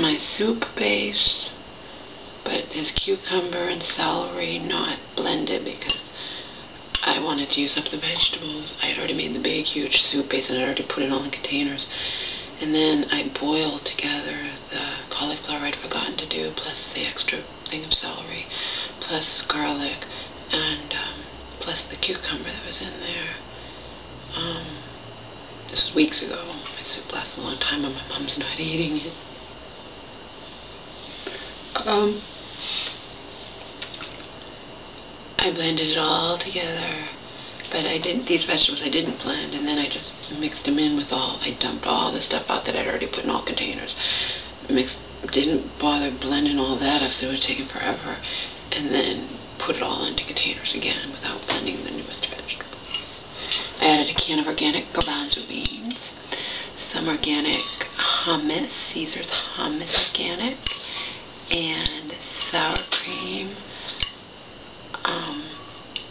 my soup base, but there's cucumber and celery not blended because I wanted to use up the vegetables. I had already made the big huge soup base and I already put it all in containers. And then I boiled together the cauliflower I'd forgotten to do, plus the extra thing of celery, plus garlic, and plus the cucumber that was in there. This was weeks ago. My soup lasts a long time and my mom's not eating it. I blended it all together, but these vegetables I didn't blend, and then I just mixed them in with I dumped all the stuff out that I'd already put in all containers. Didn't bother blending all that up, so it would take forever, and then put it all into containers again without blending the newest vegetables. I added a can of organic garbanzo beans, some organic hummus, Caesar's hummus organic, and sour cream,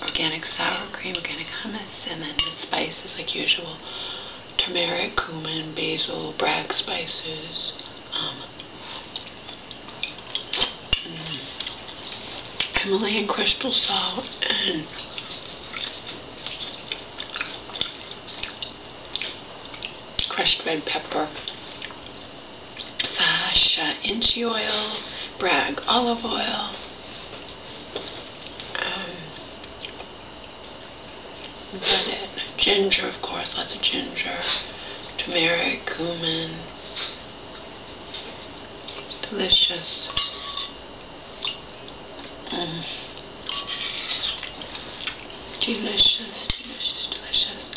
organic sour cream, organic hummus, and then the spices like usual: turmeric, cumin, basil, Bragg spices, Himalayan crystal salt, and crushed red pepper, Sasha inchi oil, Bragg olive oil, that's it. Ginger, of course, lots of ginger, turmeric, cumin, delicious. Delicious, delicious, delicious.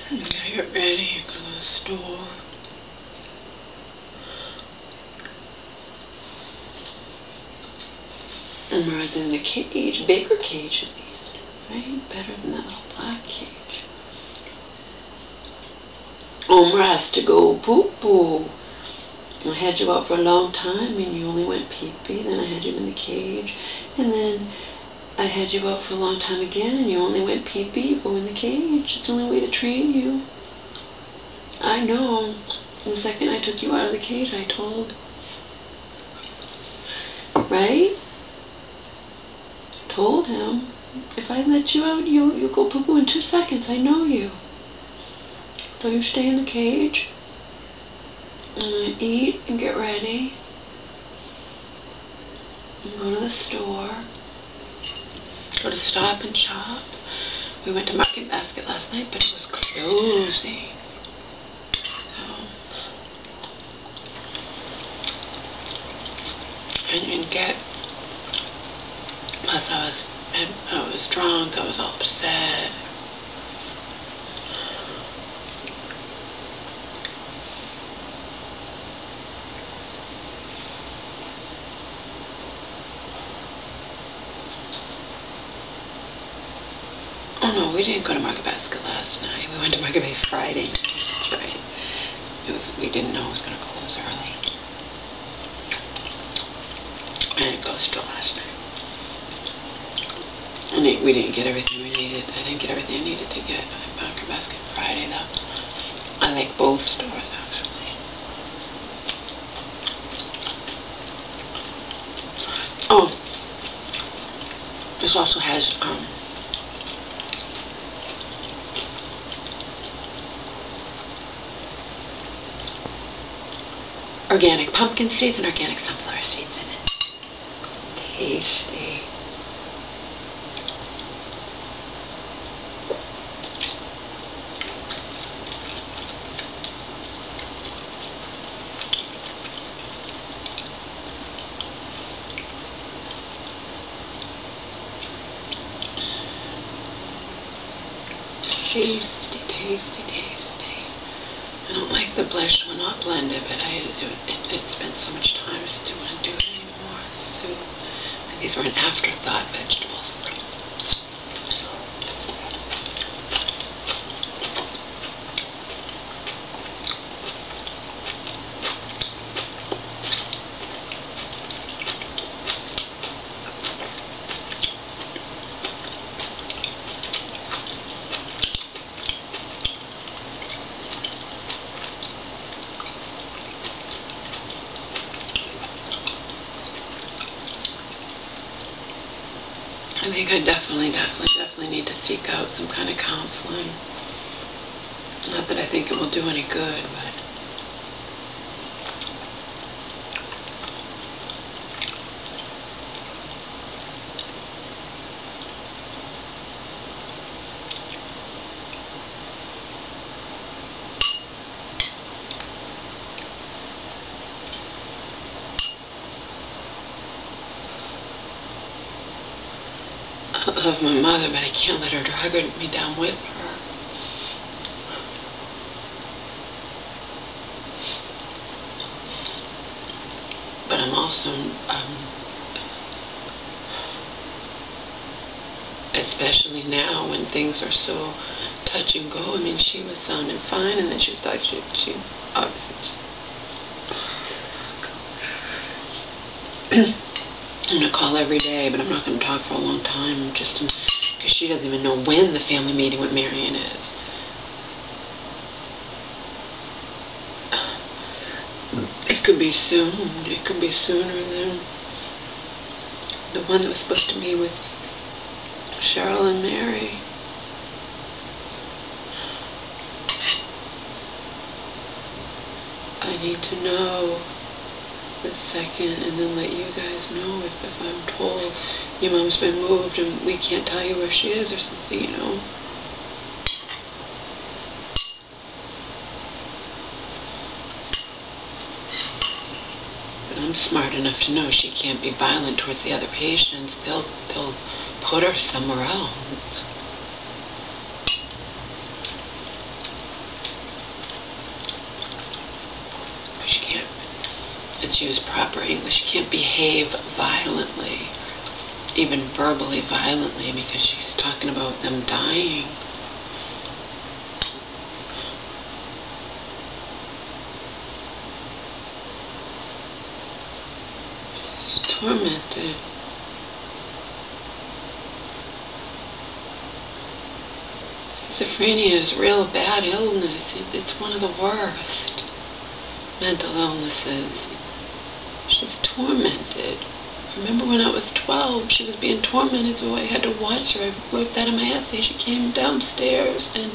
I'm gonna get ready, go to the store. And we're in the cage, bigger cage at least, right? Better than that little black cage. Omar has to go poo-poo. I had you out for a long time and you only went pee-pee, then I had you in the cage, and then I had you out for a long time again and you only went pee-pee, you go in the cage. It's the only way to train you. I know. The second I took you out of the cage, I told. Right? Told him, if I let you out, you'll go poo-poo in 2 seconds. I know you. So you stay in the cage. And eat and get ready. And go to the store. Go to Stop and Shop. We went to Market Basket last night, but it was closing. So I didn't get. Plus, I was drunk. I was all upset. Oh no, we didn't go to Market Basket last night. We went to Market Basket Friday. That's right. We didn't know it was going to close early. I didn't go still last night. And we didn't get everything we needed. I didn't get everything I needed to get at Market Basket Friday though. I like both stores actually. Oh, this also has organic pumpkin seeds and organic sunflower seeds in it. Tasty. Tasty, tasty, tasty. I don't like the blush will not blend it, but it spent so much time. I just didn't want to do it anymore. The soup. And these were an afterthought vegetables. I think I definitely need to seek out some kind of counseling. Not that I think it will do any good, but I love my mother, but I can't let her drag me down with her. But I'm also, especially now when things are so touch and go. I mean, she was sounding fine, and then she thought she obviously just I'm going to call every day, but I'm not going to talk for a long time, just because she doesn't even know when the family meeting with Marion is. It could be soon. It could be sooner than the one that was supposed to be with Cheryl and Mary. I need to know the second, and then let you guys know if I'm told your mom's been moved and we can't tell you where she is or something, you know. But I'm smart enough to know she can't be violent towards the other patients. They'll put her somewhere else. She can't. Let's use proper English. She can't behave violently, even verbally violently, because she's talking about them dying. She's tormented. Schizophrenia is real bad illness. It's one of the worst mental illnesses. She's tormented. Remember when I was 12, she was being tormented, so I had to watch her. I wrote that in my essay. She came downstairs, and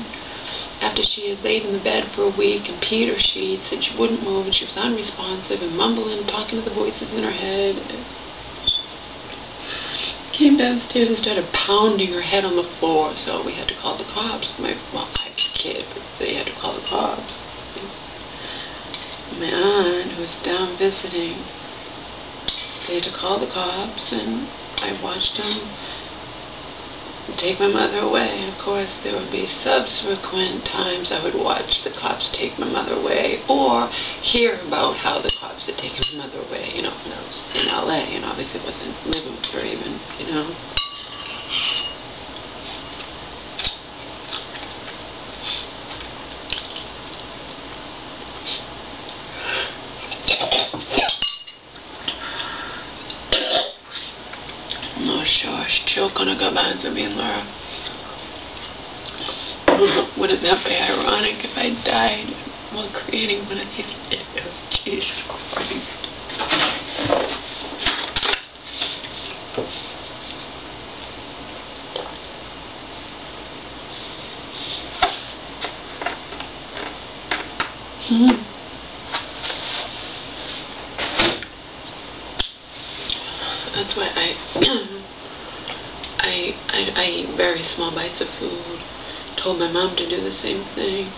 after she had laid in the bed for a week and peed her sheets, and she wouldn't move, and she was unresponsive and mumbling, talking to the voices in her head. Came downstairs and started pounding her head on the floor, so we had to call the cops. I was a kid, but they had to call the cops. My aunt, who was down visiting, they had to call the cops, and I watched them take my mother away. And of course, there would be subsequent times I would watch the cops take my mother away, or hear about how the cops had taken my mother away, you know, when I was in LA, and obviously wasn't living with her even, you know. Oh, sure, choke on a garbanzo bean, Laura. Wouldn't that be ironic if I died while creating one of these videos? Jesus Christ. That's why I eat very small bites of food. Told my mom to do the same thing.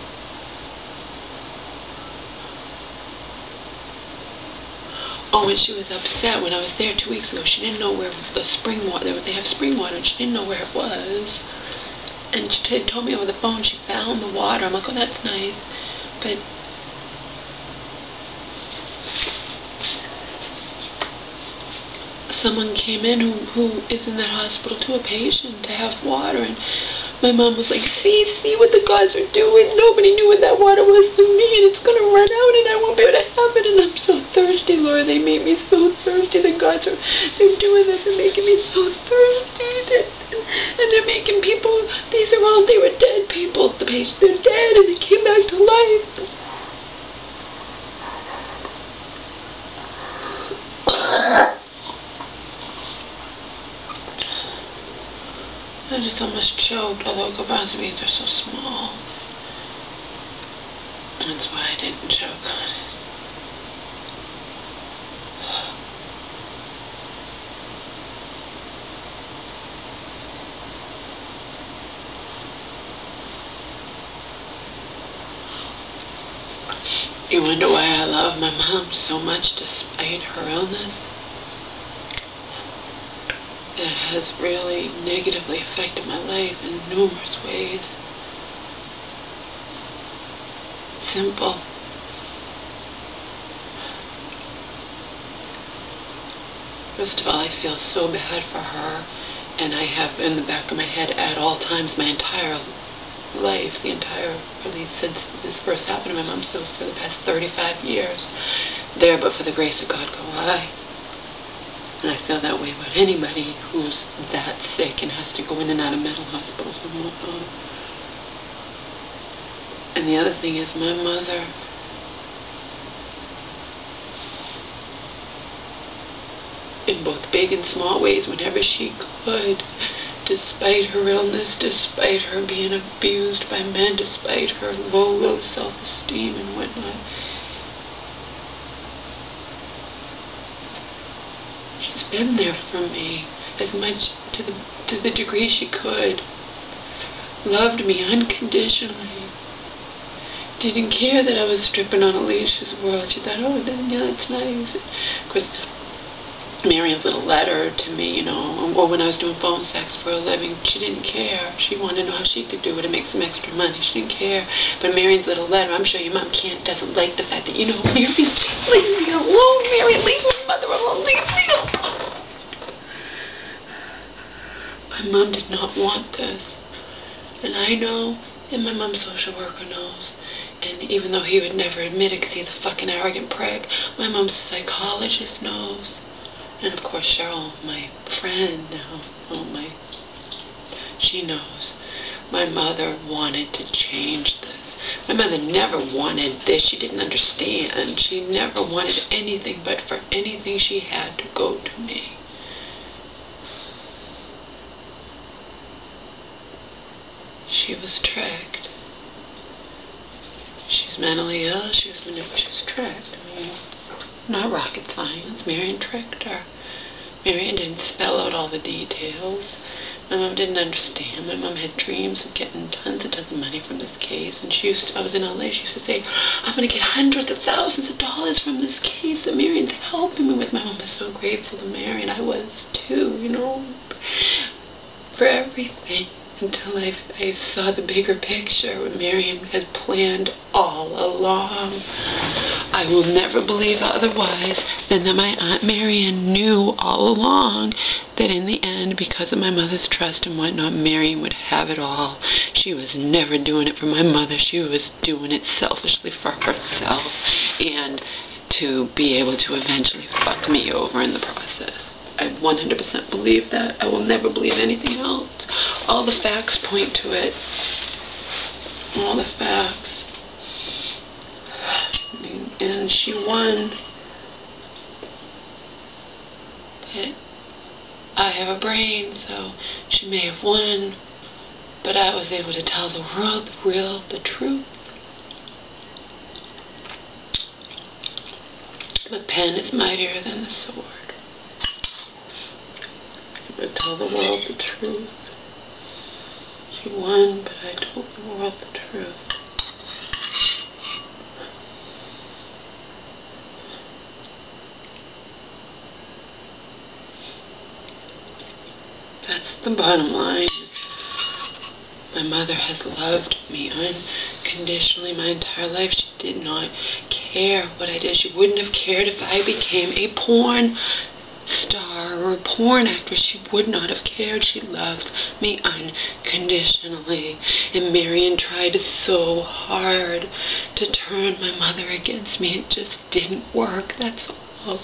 Oh, and she was upset when I was there 2 weeks ago. She didn't know where the spring water, they have spring water, and she didn't know where it was. And she told me over the phone she found the water. I'm like, oh, that's nice. But someone came in who is in that hospital too, a patient, to have water, and my mom was like, see what the gods are doing. Nobody knew what that water was to me, and it's going to run out, and I won't be able to have it, and I'm so thirsty, Lord. They made me so thirsty. The gods they're doing this and making me so thirsty, and they're making people, they were dead people, the patients, they're dead, and they came back to life. I just almost choked, although Gaban's beads are so small. That's why I didn't choke on it. You wonder why I love my mom so much despite her illness? That has really negatively affected my life in numerous ways. Simple. First of all, I feel so bad for her, and I have in the back of my head at all times my entire life, really since this first happened to my mom, so for the past 35 years, there but for the grace of God go I. And I feel that way about anybody who's that sick and has to go in and out of mental hospitals and whatnot. And the other thing is my mother, in both big and small ways, whenever she could, despite her illness, despite her being abused by men, despite her low self-esteem and whatnot, she's been there for me as much to the degree she could. Loved me unconditionally. Didn't care that I was stripping on Alicia's world. She thought, oh, then, yeah, that's nice. Of course, Marian's little letter to me, you know, or when I was doing phone sex for a living, she didn't care. She wanted to know how she could do it and make some extra money. She didn't care. But Marian's little letter, I'm sure your mom doesn't like the fact that, you know, Marian, just leave me alone, Marian, leave my mother alone, leave me alone. My mom did not want this. And I know, and my mom's social worker knows. And even though he would never admit it because he's a fucking arrogant prick, my mom's psychologist knows. And of course Cheryl, my friend now, she knows. My mother wanted to change this. My mother never wanted this. She didn't understand. She never wanted anything but for anything she had to go to me. She was tricked. She's mentally ill. She was tricked. I mean, not rocket science. Marian tricked her. Marian didn't spell out all the details. My mom didn't understand. My mom had dreams of getting tons of money from this case. And I was in LA, she used to say, I'm going to get hundreds of thousands of dollars from this case that Marian's helping me with. My mom was so grateful to Marian. I was too, you know, for everything. Until I saw the bigger picture, what Marian had planned all along. I will never believe otherwise than that my Aunt Marian knew all along that in the end, because of my mother's trust and whatnot, Marian would have it all. She was never doing it for my mother. She was doing it selfishly for herself and to be able to eventually fuck me over in the process. I 100% believe that. I will never believe anything else. All the facts point to it. All the facts. And she won. But I have a brain, so she may have won. But I was able to tell the world the truth. The pen is mightier than the sword. But tell the world the truth. She won, but I told the world the truth. That's the bottom line. My mother has loved me unconditionally my entire life. She did not care what I did. She wouldn't have cared if I became a porn star were a porn actress, she would not have cared. She loved me unconditionally. And Marion tried so hard to turn my mother against me. It just didn't work, that's all.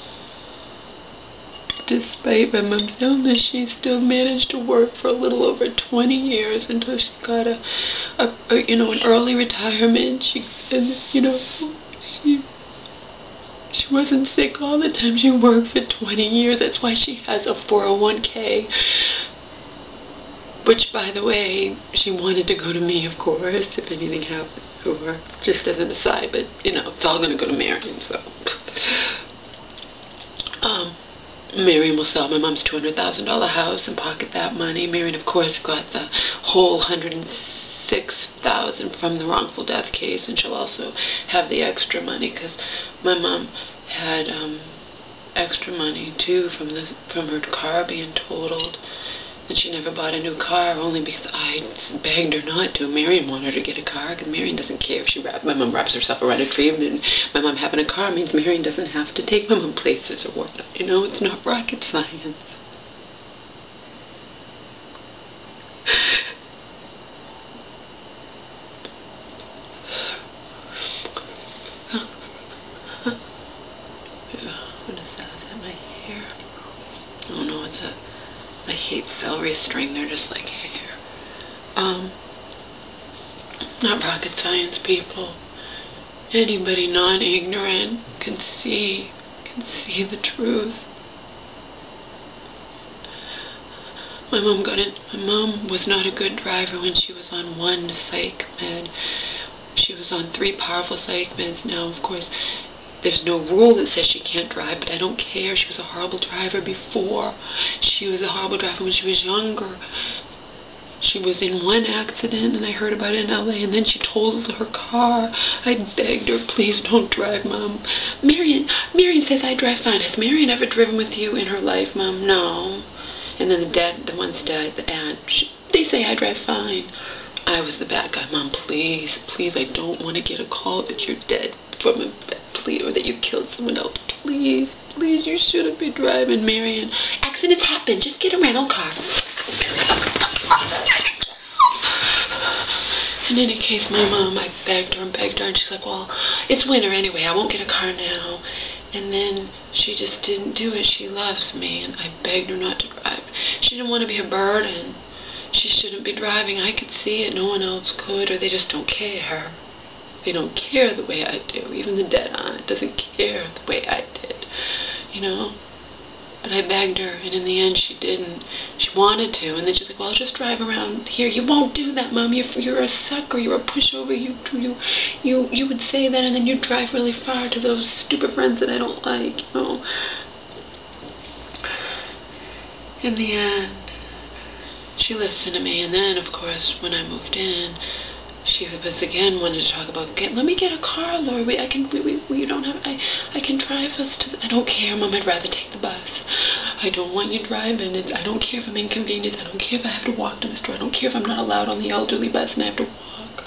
Despite my mom's illness, she still managed to work for a little over 20 years until she got an early retirement. She wasn't sick all the time. She worked for 20 years. That's why she has a 401k. Which, by the way, she wanted to go to me, of course, if anything happened to her. Just as an aside, but, it's all going to go to Marion, so. Marion will sell my mom's $200,000 house and pocket that money. Marion, of course, got the whole $106,000 from the wrongful death case, and she'll also have the extra money because my mom had extra money too from her car being totaled, and she never bought a new car only because I begged her not to. Marion wanted her to get a car because Marion doesn't care if my mom wraps herself around a tree, and my mom having a car means Marion doesn't have to take my mom places or whatnot. It's not rocket science. What is that? Is that my hair? Oh no, it's I hate celery string. They're just like hair. Not rocket science, people. Anybody non-ignorant can see the truth. My mom was not a good driver when she was on one psych med. She was on 3 powerful psych meds. Now, of course, there's no rule that says she can't drive, but I don't care. She was a horrible driver before. She was a horrible driver when she was younger. She was in one accident, and I heard about it in LA, and then she totaled her car. I begged her, please don't drive, Mom. Marion says I drive fine. Has Marion ever driven with you in her life, Mom? No. And then the one's dead, the aunt, they say I drive fine. I was the bad guy. Mom, please, I don't want to get a call that you're dead from a plea or that you killed someone else. Please, you shouldn't be driving, Marion. Accidents happen. Just get a rental car. In any case, my mom, I begged her, and she's like, well, it's winter anyway. I won't get a car now. And then she just didn't do it. She loves me, and I begged her not to drive. She didn't want to be a burden. She shouldn't be driving. I could see it. No one else could, or they just don't care. They don't care the way I do. Even the dead aunt doesn't care the way I did, But I begged her, and in the end she didn't. She wanted to, and then she's like, well, I'll just drive around here. You won't do that, Mom. You're a sucker. You're a pushover. You would say that, and then you drive really far to those stupid friends that I don't like, In the end, she listened to me, and then, of course, when I moved in, she was again wanted to talk about, let me get a car, Lord. I can drive us to I don't care, Mom. I'd rather take the bus. I don't want you driving. I don't care if I'm inconvenienced. I don't care if I have to walk to the store. I don't care if I'm not allowed on the elderly bus and I have to walk.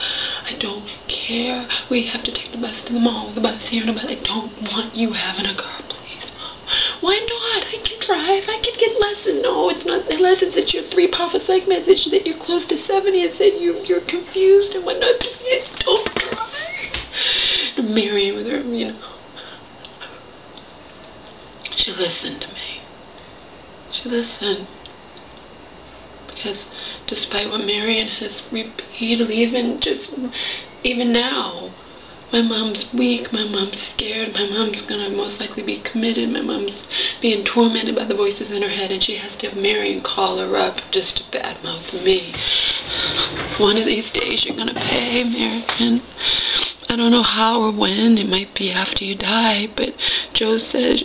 I don't care. We have to take the bus to the mall, the bus here, and the bus. I don't want you having a car, please, Mom. Why not? I can drive. I can get lessons. No, it's not lessons. It's your 3 powerful psych meds that you're close to 70. It's that you're confused and whatnot. Please don't drive. And Marion with her, she listened to me. She listened. Because despite what Marion has repeatedly, even now, my mom's weak, my mom's scared, my mom's gonna most likely be committed, my mom's being tormented by the voices in her head, and she has to have Marion call her up just to badmouth me. One of these days you're gonna pay, Marion. I don't know how or when. It might be after you die, but Joe says,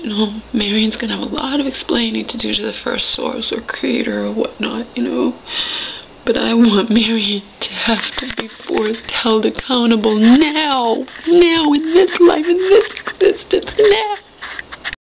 Marion's gonna have a lot of explaining to do to the first source or creator or whatnot, But I want Marion to have to be held accountable now, in this life, in this existence, now.